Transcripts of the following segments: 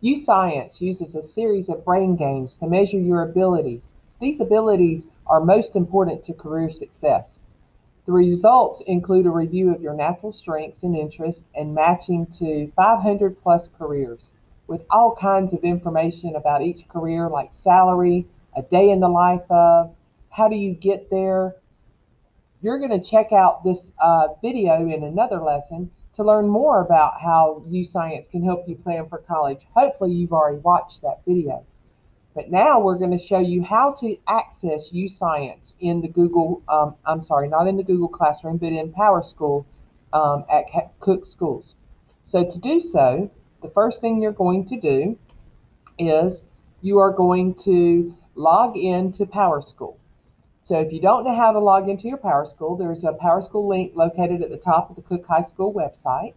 YouScience uses a series of brain games to measure your abilities. These abilities are most important to career success. The results include a review of your natural strengths and interests and matching to 500 plus careers with all kinds of information about each career like salary, a day in the life of, how do you get there. You're going to check out this video in another lesson to learn more about how YouScience can help you plan for college. Hopefully you've already watched that video. But now we're going to show you how to access YouScience in the Google, I'm sorry, not in the Google Classroom, but in PowerSchool at Cook Schools. So to do so, the first thing you're going to do is you are going to log in to PowerSchool. So if you don't know how to log into your PowerSchool, there's a PowerSchool link located at the top of the Cook High School website.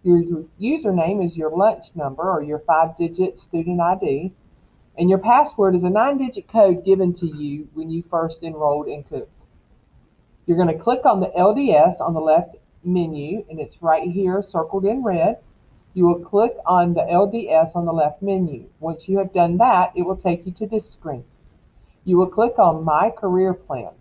Your username is your lunch number or your 5-digit student ID. And your password is a 9-digit code given to you when you first enrolled in Cook. You're going to click on the LDS on the left menu, and it's right here circled in red. You will click on the LDS on the left menu. Once you have done that, it will take you to this screen. You will click on My Career Plan.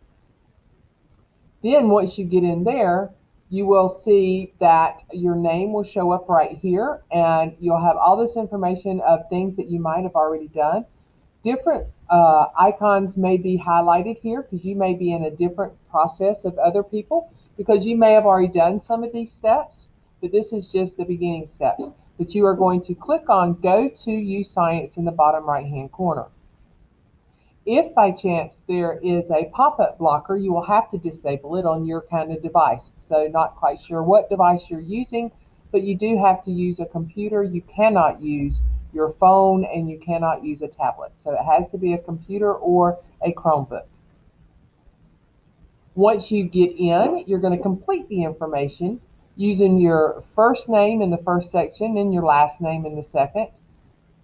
Then once you get in there, you will see that your name will show up right here, and you'll have all this information of things that you might have already done. Different icons may be highlighted here because you may be in a different process of other people because you may have already done some of these steps, but this is just the beginning steps. But you are going to click on Go to YouScience in the bottom right hand corner. If by chance there is a pop-up blocker, you will have to disable it on your kind of device. So not quite sure what device you're using, but you do have to use a computer. You cannot use your phone and you cannot use a tablet. So it has to be a computer or a Chromebook. Once you get in, you're going to complete the information using your first name in the first section and your last name in the second.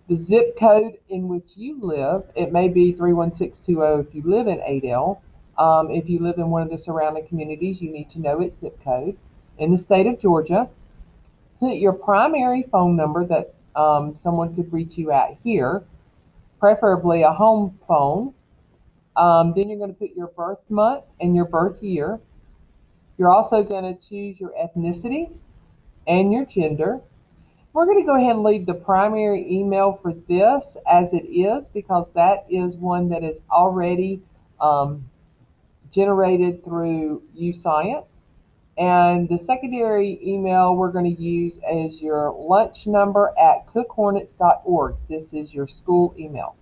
The zip code in which you live, it may be 31620 if you live in Adel. If you live in one of the surrounding communities, you need to know its zip code. In the state of Georgia, put your primary phone number that someone could reach you at here, preferably a home phone. Then you're going to put your birth month and your birth year. You're also going to choose your ethnicity and your gender. We're going to go ahead and leave the primary email for this as it is because that is one that is already generated through YouScience. And the secondary email we're going to use is your lunch number at cookhornets.org. This is your school email.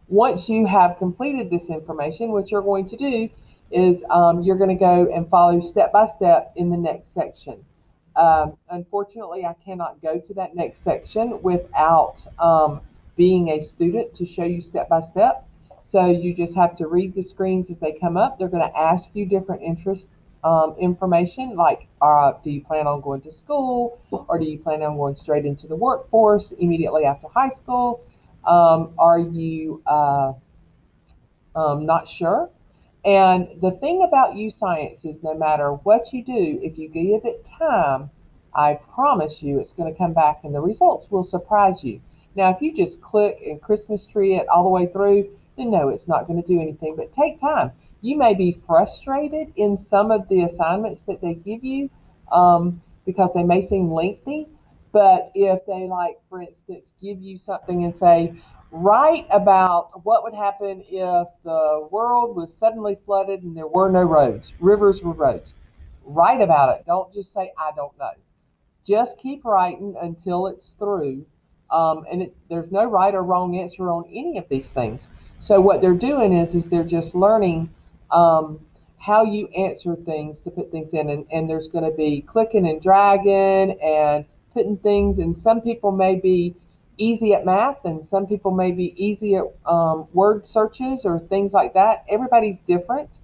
Once you have completed this information, what you're going to do is you're going to go and follow step by step in the next section. Unfortunately, I cannot go to that next section without being a student to show you step by step. So you just have to read the screens as they come up. They're going to ask you different interest information like do you plan on going to school or do you plan on going straight into the workforce immediately after high school? Are you not sure? And the thing about YouScience is no matter what you do, if you give it time, I promise you it's going to come back and the results will surprise you. Now, if you just click and Christmas tree it all the way through, then no, it's not going to do anything. But take time. You may be frustrated in some of the assignments that they give you because they may seem lengthy. But if they, like, for instance, give you something and say, write about what would happen if the world was suddenly flooded and there were no roads, rivers were roads. Write about it. Don't just say, I don't know. Just keep writing until it's through. There's no right or wrong answer on any of these things. So what they're doing is they're just learning how you answer things to put things in. And there's going to be clicking and dragging and putting things. And some people may be easy at math and some people may be easy at word searches or things like that. Everybody's different.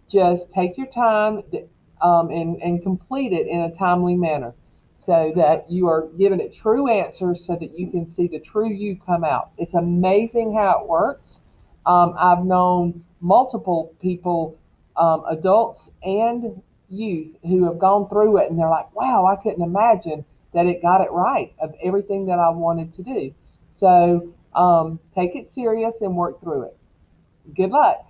Just take your time and complete it in a timely manner so that you are giving it true answers so that you can see the true you come out. It's amazing how it works. I've known multiple people, adults and youth, who have gone through it and they're like, wow, I couldn't imagine that it got it right of everything that I wanted to do. So take it serious and work through it. Good luck.